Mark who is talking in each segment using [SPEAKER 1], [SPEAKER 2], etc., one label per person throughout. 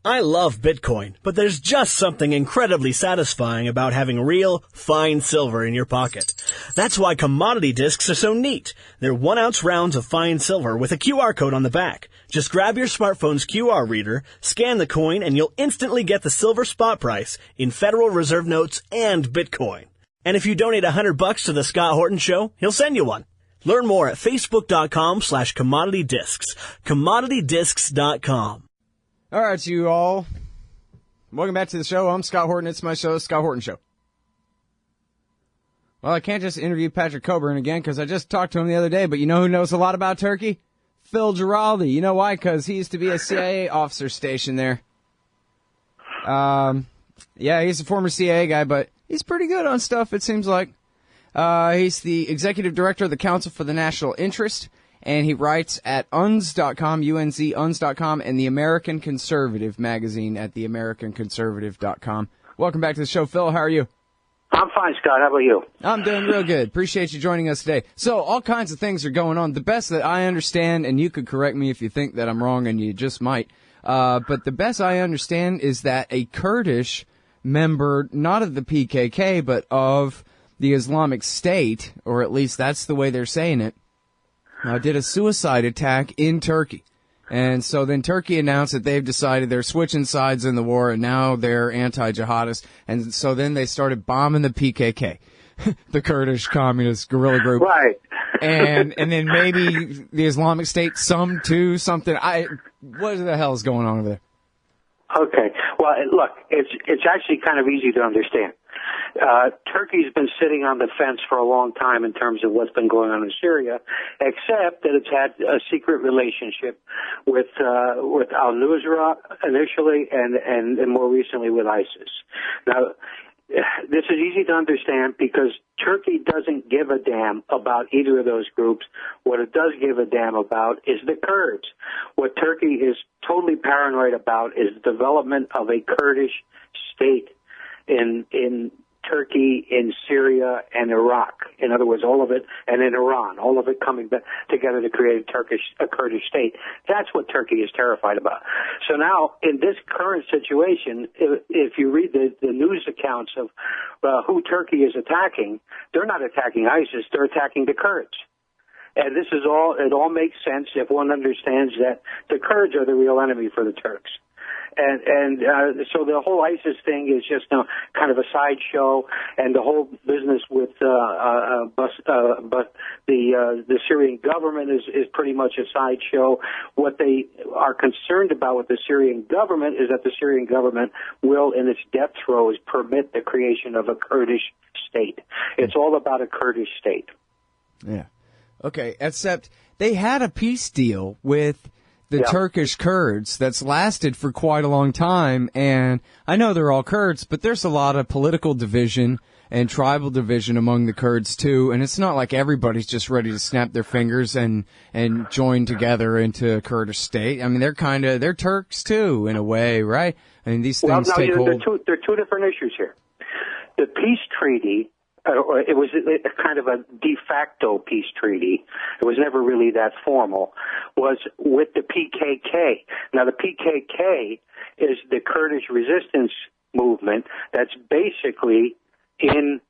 [SPEAKER 1] I love Bitcoin, but there's just something incredibly satisfying about having real, fine silver in your pocket. That's why commodity discs are so neat. They're 1-ounce rounds of fine silver with a QR code on the back. Just grab your smartphone's QR reader, scan the coin, and you'll instantly get the silver spot price in Federal Reserve notes and Bitcoin. And if you donate $100 to the Scott Horton Show, he'll send you one. Learn more at facebook.com/commoditydiscs. commoditydiscs.com.
[SPEAKER 2] All right, you all. Welcome back to the show. I'm Scott Horton. It's my show, Scott Horton Show. Well, I can't just interview Patrick Coburn again because I just talked to him the other day, but you know who knows a lot about Turkey? Phil Giraldi. You know why? Because he used to be a CIA officer stationed there. Yeah, he's a former CIA guy, but he's pretty good on stuff, it seems like. He's the executive director of the Council for the National Interest. And he writes at UNZ.com, UNZ, UNZ.com, and the American Conservative magazine at theamericanconservative.com. Welcome back to the show, Phil. How are you?
[SPEAKER 3] I'm fine, Scott. How about you?
[SPEAKER 2] I'm doing real good. Appreciate you joining us today. So all kinds of things are going on. The best that I understand, and you could correct me if you think that I'm wrong, and you just might, but the best I understand is that a Kurdish member, not of the PKK, but of the Islamic State, or at least that's the way they're saying it, did a suicide attack in Turkey. And so then Turkey announced that they've decided they're switching sides in the war, and now they're anti-jihadists. And so then they started bombing the PKK, the Kurdish communist guerrilla group.
[SPEAKER 3] Right.
[SPEAKER 2] and then maybe the Islamic State, something. What the hell is going on over there?
[SPEAKER 3] Okay. Well, look, it's actually kind of easy to understand. Turkey's been sitting on the fence for a long time in terms of what's been going on in Syria, except that it's had a secret relationship with al-Nusra initially and more recently with ISIS. Now, this is easy to understand because Turkey doesn't give a damn about either of those groups. What it does give a damn about is the Kurds. What Turkey is totally paranoid about is the development of a Kurdish state in Turkey, in Syria, and Iraq. In other words, all of it, and in Iran, all of it coming together to create a Kurdish state. That's what Turkey is terrified about. So now, in this current situation, if you read the news accounts of who Turkey is attacking, they're not attacking ISIS, they're attacking the Kurds. And it all makes sense if one understands that the Kurds are the real enemy for the Turks. And so the whole ISIS thing is just kind of a sideshow, and the whole business with the Syrian government is pretty much a sideshow. What they are concerned about with the Syrian government is that the Syrian government will, in its death throes, permit the creation of a Kurdish state. It's all about a Kurdish state.
[SPEAKER 2] Yeah. Okay, except they had a peace deal with the Turkish Kurds that's lasted for quite a long time, and I know they're all Kurds, but there's a lot of political division and tribal division among the Kurds too, and it's not like everybody's just ready to snap their fingers and join together into a Kurdish state. I mean, they're Turks too, in a way, right? I mean, these things take hold.
[SPEAKER 3] There are two different issues here. The peace treaty, it was a kind of a de facto peace treaty. It was never really that formal, was with the PKK. Now, the PKK is the Kurdish resistance movement that's basically in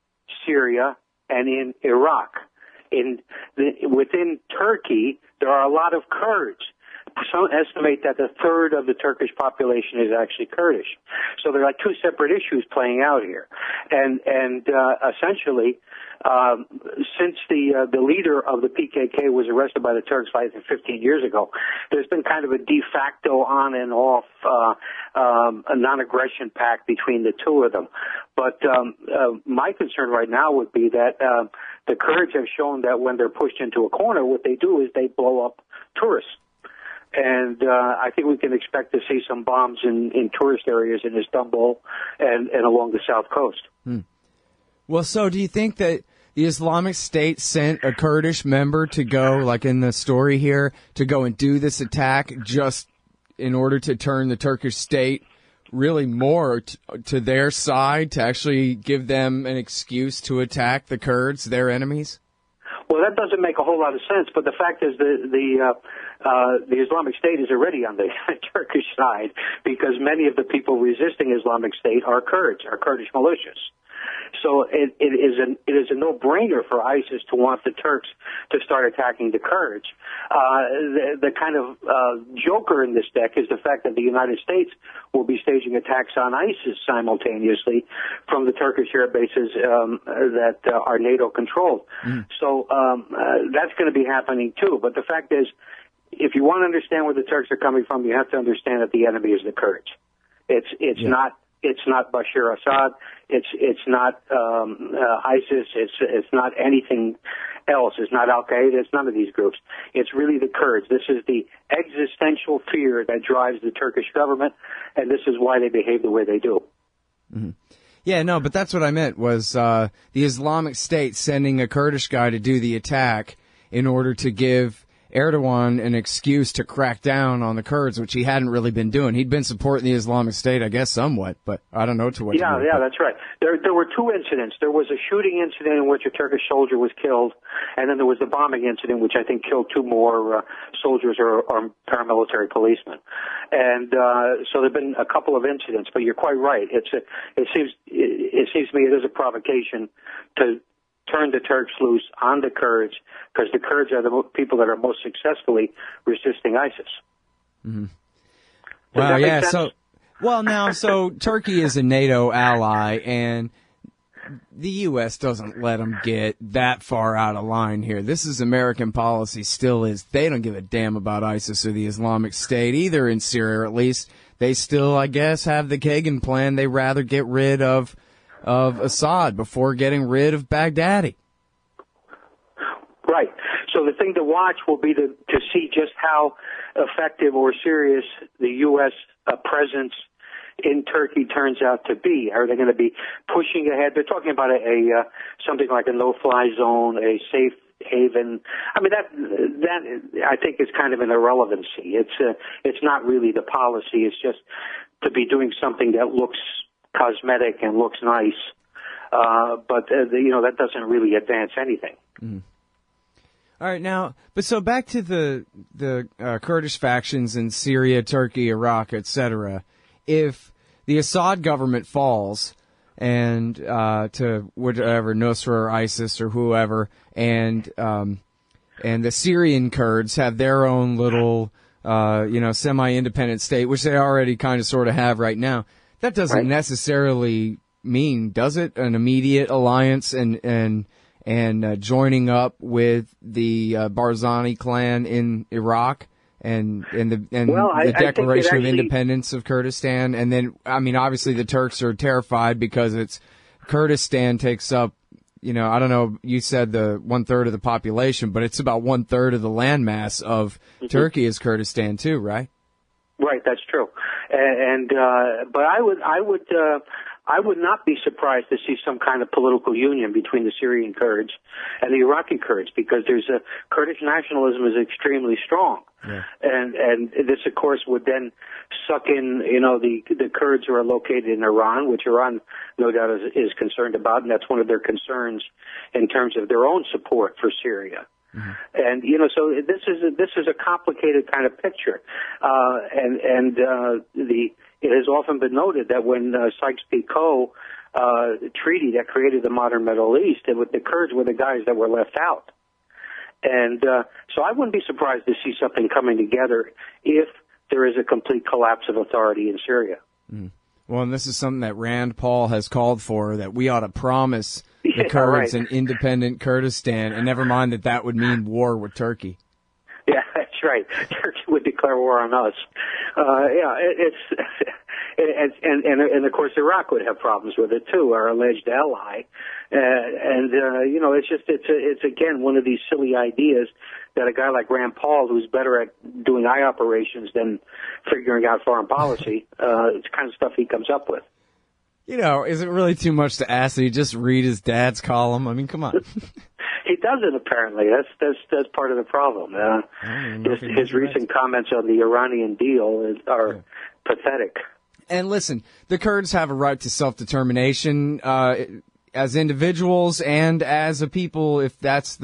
[SPEAKER 3] Syria and in Iraq. Within Turkey, there are a lot of Kurds. Some estimate that a third of the Turkish population is actually Kurdish. So there are like two separate issues playing out here. And essentially, since the leader of the PKK was arrested by the Turks like 15 years ago, there's been kind of a de facto on and off a non-aggression pact between the two of them. But my concern right now would be that the Kurds have shown that when they're pushed into a corner, what they do is they blow up tourists. And I think we can expect to see some bombs in tourist areas in Istanbul and along the south coast.
[SPEAKER 2] Well, so do you think that the Islamic State sent a Kurdish member to go, like in the story here, to go and do this attack just in order to turn the Turkish state really more to their side, to actually give them an excuse to attack the Kurds, their enemies?
[SPEAKER 3] Well, that doesn't make a whole lot of sense, but the fact is the Islamic State is already on the Turkish side because many of the people resisting Islamic State are Kurds, are Kurdish militias. So it is a no-brainer for ISIS to want the Turks to start attacking the Kurds. The kind of joker in this deck is the fact that the United States will be staging attacks on ISIS simultaneously from the Turkish air bases that are NATO-controlled. So that's going to be happening too. But the fact is, if you want to understand where the Turks are coming from, you have to understand that the enemy is the Kurds. It's not Bashar Assad. It's not ISIS. It's not anything else. It's not Al Qaeda. It's none of these groups. It's really the Kurds. This is the existential fear that drives the Turkish government, and this is why they behave the way they do.
[SPEAKER 2] Mm-hmm. Yeah, no, but that's what I meant was the Islamic State sending a Kurdish guy to do the attack in order to give Erdogan an excuse to crack down on the Kurds, which he hadn't really been doing. He'd been supporting the Islamic State, I guess, somewhat, but I don't know to what degree.
[SPEAKER 3] Yeah, that's right. There were two incidents. There was a shooting incident in which a Turkish soldier was killed, and then there was the bombing incident, which I think killed two more soldiers or paramilitary policemen. And so there have been a couple of incidents, but you're quite right. It seems to me it is a provocation to turn the Turks loose on the Kurds, because the Kurds are the people that are most successfully resisting ISIS.
[SPEAKER 2] Mm-hmm. Well, yeah. So Turkey is a NATO ally, and the U.S. doesn't let them get that far out of line here. This is American policy. Still is. They don't give a damn about ISIS or the Islamic State either in Syria, or at least they still, I guess, have the Kagan plan. They rather get rid of Assad before getting rid of Baghdadi.
[SPEAKER 3] Right. So the thing to watch will be to see just how effective or serious the U.S. presence in Turkey turns out to be. Are they going to be pushing ahead? They're talking about a something like a no-fly zone, a safe haven. I mean, that I think is kind of an irrelevancy. It's not really the policy. It's just to be doing something that looks cosmetic and looks nice, but that doesn't really advance anything.
[SPEAKER 2] Mm-hmm. All right, now, but so back to the Kurdish factions in Syria, Turkey, Iraq, etc. If the Assad government falls and to whatever Nusra or ISIS or whoever, and the Syrian Kurds have their own little semi-independent state, which they already kind of sort of have right now. That doesn't necessarily mean, does it, an immediate alliance and joining up with the Barzani clan in Iraq and the Declaration of Independence of Kurdistan? And then, I mean, obviously the Turks are terrified because it's Kurdistan takes up, I don't know, you said the 1/3 of the population, but it's about 1/3 of the landmass of Turkey is Kurdistan too, right?
[SPEAKER 3] Right, that's true. But I would not be surprised to see some kind of political union between the Syrian Kurds and the Iraqi Kurds, because there's Kurdish nationalism is extremely strong. Yeah. And this, of course, would then suck in, the Kurds who are located in Iran, which Iran, no doubt, is concerned about, and that's one of their concerns in terms of their own support for Syria. Mm-hmm. And so this is a complicated kind of picture, it has often been noted that when Sykes-Picot treaty that created the modern Middle East, the Kurds were the guys that were left out, and so I wouldn't be surprised to see something coming together if there is a complete collapse of authority in Syria. Mm-hmm.
[SPEAKER 2] Well, and this is something that Rand Paul has called for, that we ought to promise the Kurds an independent Kurdistan, and never mind that would mean war with Turkey.
[SPEAKER 3] Yeah, that's right. Turkey would declare war on us. And of course Iraq would have problems with it too, our alleged ally. It's again one of these silly ideas that a guy like Rand Paul, who's better at doing eye operations than figuring out foreign policy, it's the kind of stuff he comes up with.
[SPEAKER 2] Is it really too much to ask that you just read his dad's column? I mean, come on.
[SPEAKER 3] He doesn't, apparently. That's part of the problem. His recent comments on the Iranian deal are pathetic.
[SPEAKER 2] And listen, the Kurds have a right to self-determination as individuals and as a people, if that's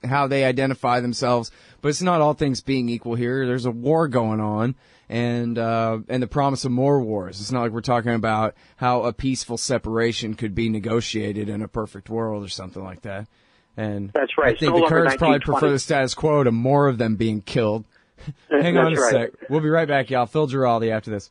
[SPEAKER 2] how they identify themselves. But it's not all things being equal here. There's a war going on, and the promise of more wars. It's not like we're talking about how a peaceful separation could be negotiated in a perfect world or something like that. And
[SPEAKER 3] that's right.
[SPEAKER 2] I think the Kurds probably prefer the status quo to more of them being killed. Hang on a sec. We'll be right back, y'all. Phil Giraldi after this.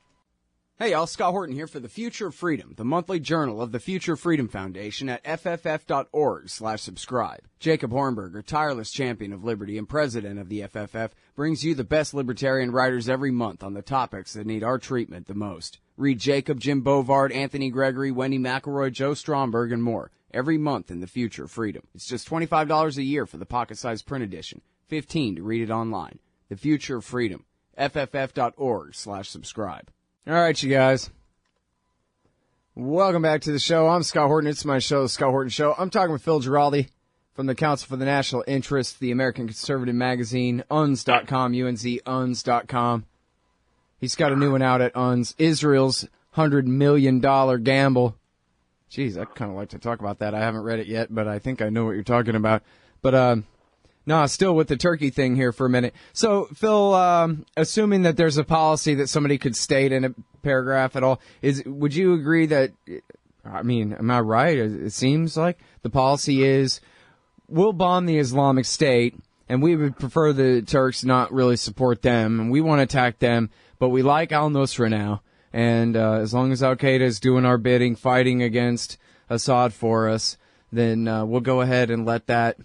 [SPEAKER 2] Hey, y'all. Scott Horton here for The Future of Freedom, the monthly journal of the Future Freedom Foundation at fff.org/subscribe. Jacob Hornberger, tireless champion of liberty and president of the FFF, brings you the best libertarian writers every month on the topics that need our treatment the most. Read Jacob, Jim Bovard, Anthony Gregory, Wendy McElroy, Joe Stromberg, and more every month in The Future of Freedom. It's just $25 a year for the pocket-sized print edition, $15 to read it online. The Future of Freedom, fff.org/subscribe. All right, you guys. Welcome back to the show. I'm Scott Horton. It's my show, The Scott Horton Show. I'm talking with Phil Giraldi from the Council for the National Interest, the American Conservative Magazine, UNS.com, UNZ-UNS.com. He's got a new one out at UNS, Israel's $100 million gamble. Jeez, I'd kind of like to talk about that. I haven't read it yet, but I think I know what you're talking about. But, no, still with the Turkey thing here for a minute. So, Phil, assuming that there's a policy that somebody could state in a paragraph at all, would you agree that, I mean, am I right? It seems like the policy is we'll bomb the Islamic State, and we would prefer the Turks not really support them, and we want to attack them, but we like al-Nusra now, and as long as al-Qaeda is doing our bidding, fighting against Assad for us, then we'll go ahead and let that.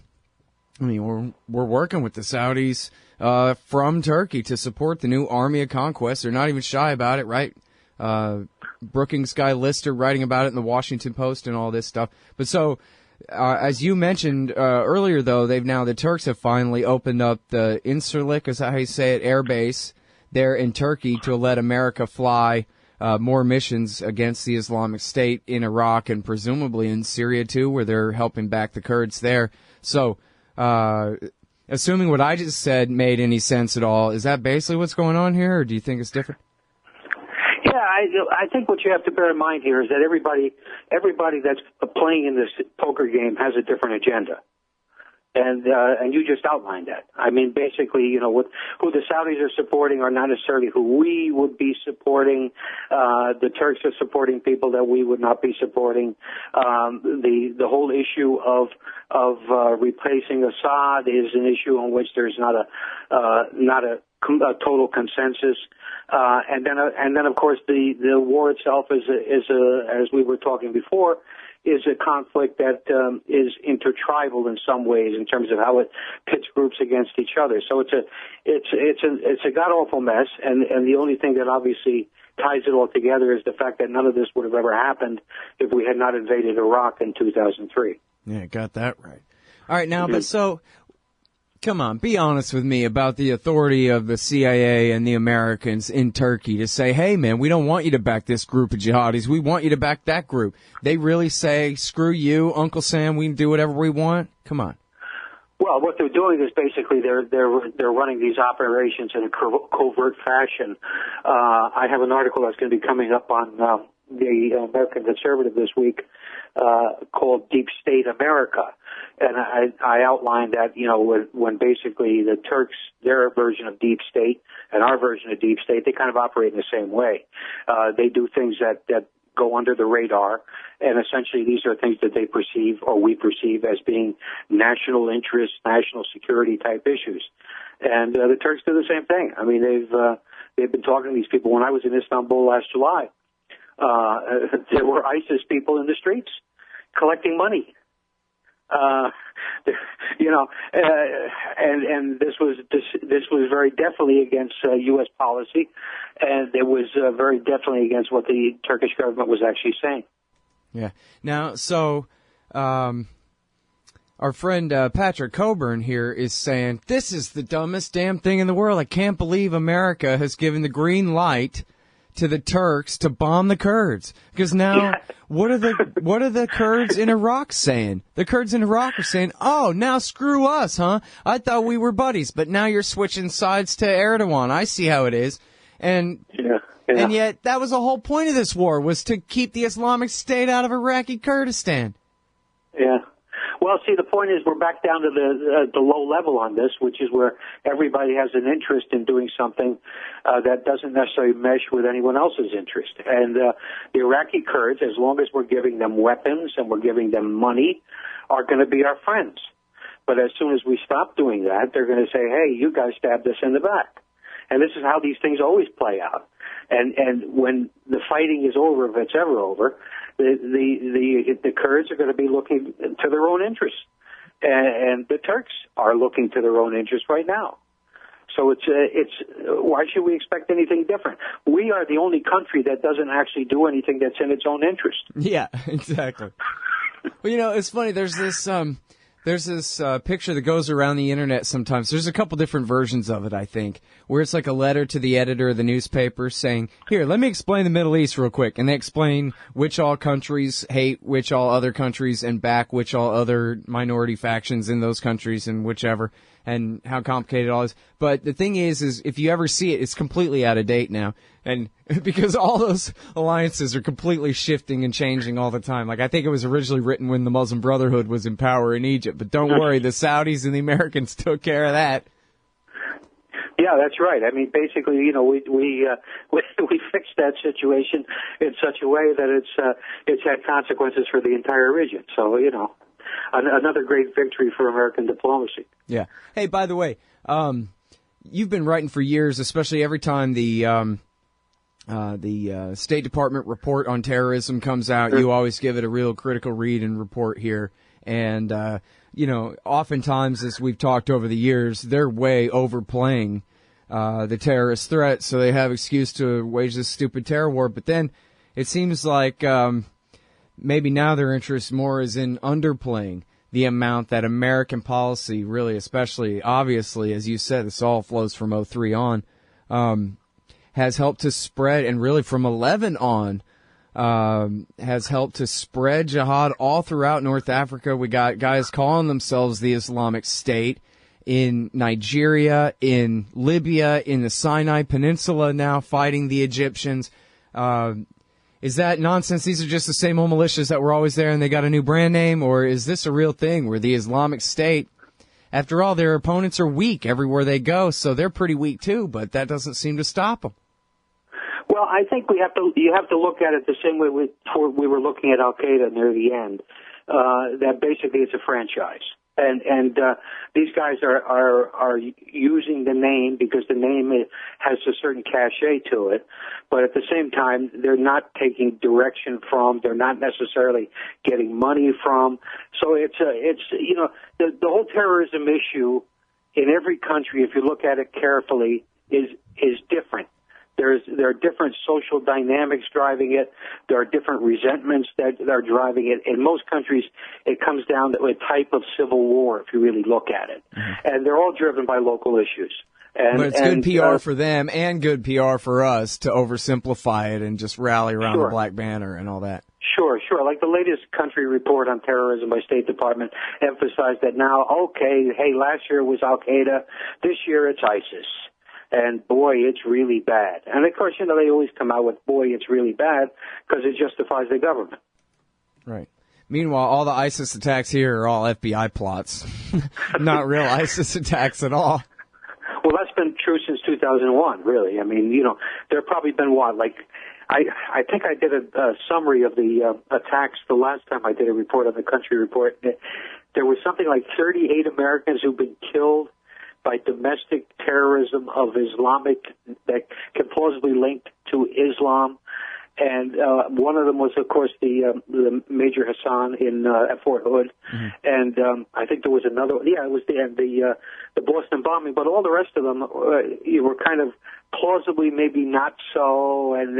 [SPEAKER 2] I mean, we're working with the Saudis from Turkey to support the new army of conquest. They're not even shy about it, right? Brookings guy Lister writing about it in the Washington Post and all this stuff. But so, as you mentioned earlier, though, the Turks have finally opened up the Incirlik, is that how you say it, air base there in Turkey to let America fly more missions against the Islamic State in Iraq and presumably in Syria, too, where they're helping back the Kurds there. So, assuming what I just said made any sense at all, is that basically what's going on here, or do you think it's different?
[SPEAKER 3] Yeah, I think what you have to bear in mind here is that everybody that's playing in this poker game has a different agenda. And you just outlined that. I mean, basically, who the Saudis are supporting are not necessarily who we would be supporting. The Turks are supporting people that we would not be supporting. The whole issue of replacing Assad is an issue on which there's not a total consensus. And then of course the war itself is as we were talking before, is a conflict that is intertribal in some ways in terms of how it pits groups against each other. So it's a god awful mess, and the only thing that obviously ties it all together is the fact that none of this would have ever happened if we had not invaded Iraq in 2003.
[SPEAKER 2] Yeah, got that right. All right, now, but so, come on, be honest with me about the authority of the CIA and the Americans in Turkey to say, hey, man, we don't want you to back this group of jihadis. We want you to back that group. They really say, screw you, Uncle Sam, we can do whatever we want? Come on.
[SPEAKER 3] Well, what they're doing is basically they're running these operations in a covert fashion. I have an article that's going to be coming up on the American Conservative this week called Deep State America. And I outlined that, when basically the Turks, their version of deep state and our version of deep state, they kind of operate in the same way. They do things that go under the radar, and essentially these are things that they perceive or we perceive as being national interest, national security type issues. And the Turks do the same thing. I mean, they've been talking to these people. When I was in Istanbul last July, there were ISIS people in the streets collecting money. And this was very definitely against U.S. policy, and it was very definitely against what the Turkish government was actually saying.
[SPEAKER 2] Yeah. Now, so our friend Patrick Coburn here is saying this is the dumbest damn thing in the world. I can't believe America has given the green light to the Turks to bomb the Kurds. Because now, what are the Kurds in Iraq saying? The Kurds in Iraq are saying, oh, now screw us, huh? I thought we were buddies, but now you're switching sides to Erdogan. I see how it is. And yet, that was the whole point of this war, was to keep the Islamic State out of Iraqi Kurdistan.
[SPEAKER 3] Yeah. Well, see, the point is we're back down to the low level on this, which is where everybody has an interest in doing something that doesn't necessarily mesh with anyone else's interest. And the Iraqi Kurds, as long as we're giving them weapons and we're giving them money, are going to be our friends. But as soon as we stop doing that, they're going to say, hey, you guys stabbed us in the back. And this is how these things always play out. And when the fighting is over, if it's ever over, the Kurds are going to be looking to their own interests, and the Turks are looking to their own interests right now. So it's why should we expect anything different? We are the only country that doesn't actually do anything that's in its own interest.
[SPEAKER 2] Yeah, exactly. Well, you know, it's funny. There's this picture that goes around the internet sometimes. There's a couple different versions of it, I think, where it's like a letter to the editor of the newspaper saying, here, let me explain the Middle East real quick. And they explain which all countries hate which all other countries and back which all other minority factions in those countries and whichever, and how complicated it all is. But the thing is if you ever see it, it's completely out of date now. And because all those alliances are completely shifting and changing all the time. Like, I think it was originally written when the Muslim Brotherhood was in power in Egypt. But don't worry, the Saudis and the Americans took care of that.
[SPEAKER 3] Yeah, that's right. I mean, basically, you know, we fixed that situation in such a way that it's had consequences for the entire region. So, you know, another great victory for American diplomacy.
[SPEAKER 2] Yeah. Hey, by the way, you've been writing for years, especially every time the State Department report on terrorism comes out. You always give it a real critical read and report here. And, you know, oftentimes, as we've talked over the years, they're way overplaying the terrorist threat, so they have excuse to wage this stupid terror war. But then it seems like maybe now their interest more is in underplaying the amount that American policy really, especially, obviously, as you said, this all flows from '03 on, has helped to spread, and really from 11 on, has helped to spread jihad all throughout North Africa. We got guys calling themselves the Islamic State in Nigeria, in Libya, in the Sinai Peninsula now, fighting the Egyptians. Is that nonsense? These are just the same old militias that were always there and they got a new brand name? Or is this a real thing where the Islamic State, after all, their opponents are weak everywhere they go, so they're pretty weak too, but that doesn't seem to stop them.
[SPEAKER 3] Well, I think you have to look at it the same way we were looking at Al-Qaeda near the end, that basically it's a franchise. And these guys are using the name because the name has a certain cachet to it, but at the same time, they're not taking direction from, they're not necessarily getting money from. So it's you know, the whole terrorism issue in every country, if you look at it carefully, is different. There are different social dynamics driving it. There are different resentments that are driving it. In most countries, it comes down to a type of civil war, if you really look at it. Mm-hmm. And they're all driven by local issues.
[SPEAKER 2] But it's good PR for them and good PR for us to oversimplify it and just rally around the black banner and all that.
[SPEAKER 3] Sure. Like the latest country report on terrorism by State Department emphasized that now, okay, hey, last year it was Al-Qaeda. This year it's ISIS. And boy, it's really bad. And of course, you know, they always come out with, boy, it's really bad, because it justifies the government.
[SPEAKER 2] Right. Meanwhile, all the ISIS attacks here are all FBI plots. Not real ISIS attacks at all.
[SPEAKER 3] Well, that's been true since 2001, really. I mean, you know, there have probably been I think I did a summary of the attacks the last time I did a report on the country report. There was something like 38 Americans who've been killed by domestic terrorism of Islamic that can plausibly link to Islam, and one of them was, of course, the Major Hassan at Fort Hood, and I think there was another. Yeah, it was the Boston bombing, but all the rest of them were kind of plausibly maybe not so, and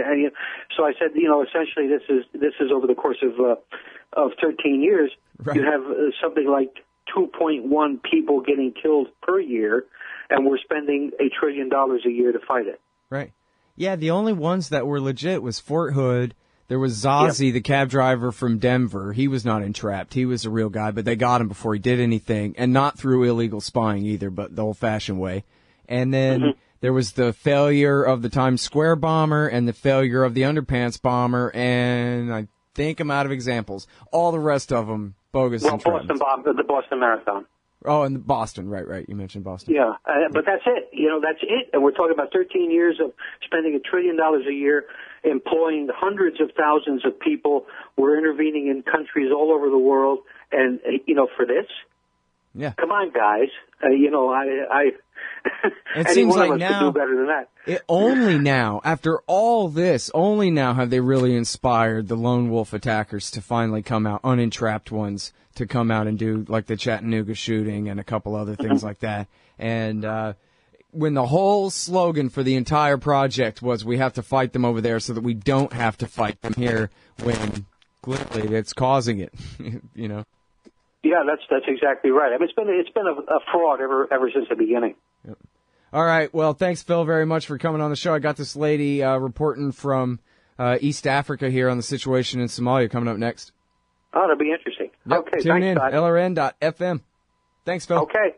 [SPEAKER 3] so I said, you know, essentially this is over the course of 13 years. Right. You have something like 2.1 people getting killed per year, and we're spending $1 trillion a year to fight it.
[SPEAKER 2] Right. Yeah, the only ones that were legit was Fort Hood. There was Zazi, the cab driver from Denver. He was not entrapped. He was a real guy, but they got him before he did anything, and not through illegal spying either, but the old-fashioned way. And then there was the failure of the Times Square bomber and the failure of the Underpants bomber, and I think I'm out of examples. All the rest of them, bogus.
[SPEAKER 3] Well,
[SPEAKER 2] and trends.
[SPEAKER 3] the Boston Marathon.
[SPEAKER 2] Oh, and Boston, right. You mentioned Boston.
[SPEAKER 3] Yeah, but that's it. That's it. And we're talking about 13 years of spending $1 trillion a year, employing hundreds of thousands of people. We're intervening in countries all over the world, and for this.
[SPEAKER 2] Yeah.
[SPEAKER 3] Come on, guys.
[SPEAKER 2] It seems like now
[SPEAKER 3] could do better than that.
[SPEAKER 2] Only now, after all this, only now have they really inspired the lone wolf attackers to finally come out, unentrapped ones, to come out and do like the Chattanooga shooting and a couple other things like that. And when the whole slogan for the entire project was we have to fight them over there so that we don't have to fight them here, when clearly it's causing it,
[SPEAKER 3] Yeah, that's exactly right. I mean, it's been a fraud ever since the beginning.
[SPEAKER 2] Yep. All right. Well, thanks, Phil, very much for coming on the show. I got this lady reporting from East Africa here on the situation in Somalia coming up next.
[SPEAKER 3] Oh, that'll be interesting.
[SPEAKER 2] Yep.
[SPEAKER 3] Okay,
[SPEAKER 2] Tune
[SPEAKER 3] thanks,
[SPEAKER 2] in,
[SPEAKER 3] Todd.
[SPEAKER 2] LRN.FM. Thanks, Phil.
[SPEAKER 3] Okay.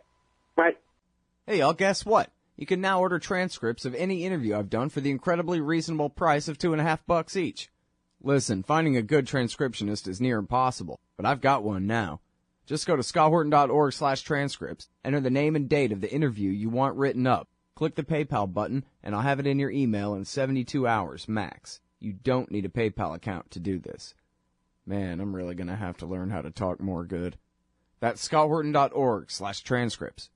[SPEAKER 3] Right.
[SPEAKER 2] Hey, y'all, guess what? You can now order transcripts of any interview I've done for the incredibly reasonable price of $2.50 each. Listen, finding a good transcriptionist is near impossible, but I've got one now. Just go to scotthorton.org/transcripts, enter the name and date of the interview you want written up, click the PayPal button, and I'll have it in your email in 72 hours max. You don't need a PayPal account to do this. Man, I'm really going to have to learn how to talk more good. That's scotthorton.org/transcripts.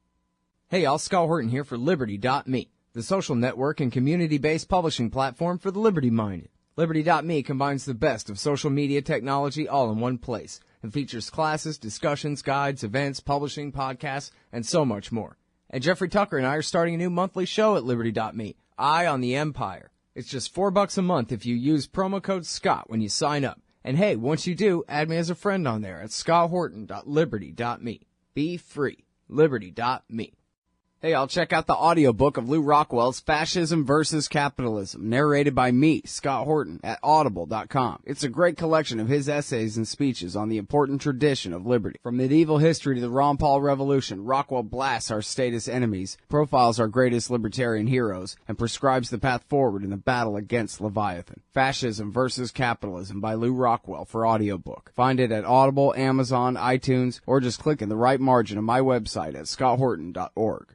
[SPEAKER 2] Hey y'all, Scott Horton here for Liberty.me, the social network and community-based publishing platform for the liberty-minded. Liberty.me combines the best of social media technology all in one place and features classes, discussions, guides, events, publishing, podcasts, and so much more. And Jeffrey Tucker and I are starting a new monthly show at Liberty.me, Eye on the Empire. It's just $4 a month if you use promo code SCOTT when you sign up. And hey, once you do, add me as a friend on there at scotthorton.liberty.me. Be free. Liberty.me. Hey, I'll check out the audiobook of Lou Rockwell's Fascism versus Capitalism, narrated by me, Scott Horton, at audible.com. It's a great collection of his essays and speeches on the important tradition of liberty. From medieval history to the Ron Paul Revolution, Rockwell blasts our status enemies, profiles our greatest libertarian heroes, and prescribes the path forward in the battle against Leviathan. Fascism versus Capitalism by Lou Rockwell for audiobook. Find it at Audible, Amazon, iTunes, or just click in the right margin of my website at scotthorton.org.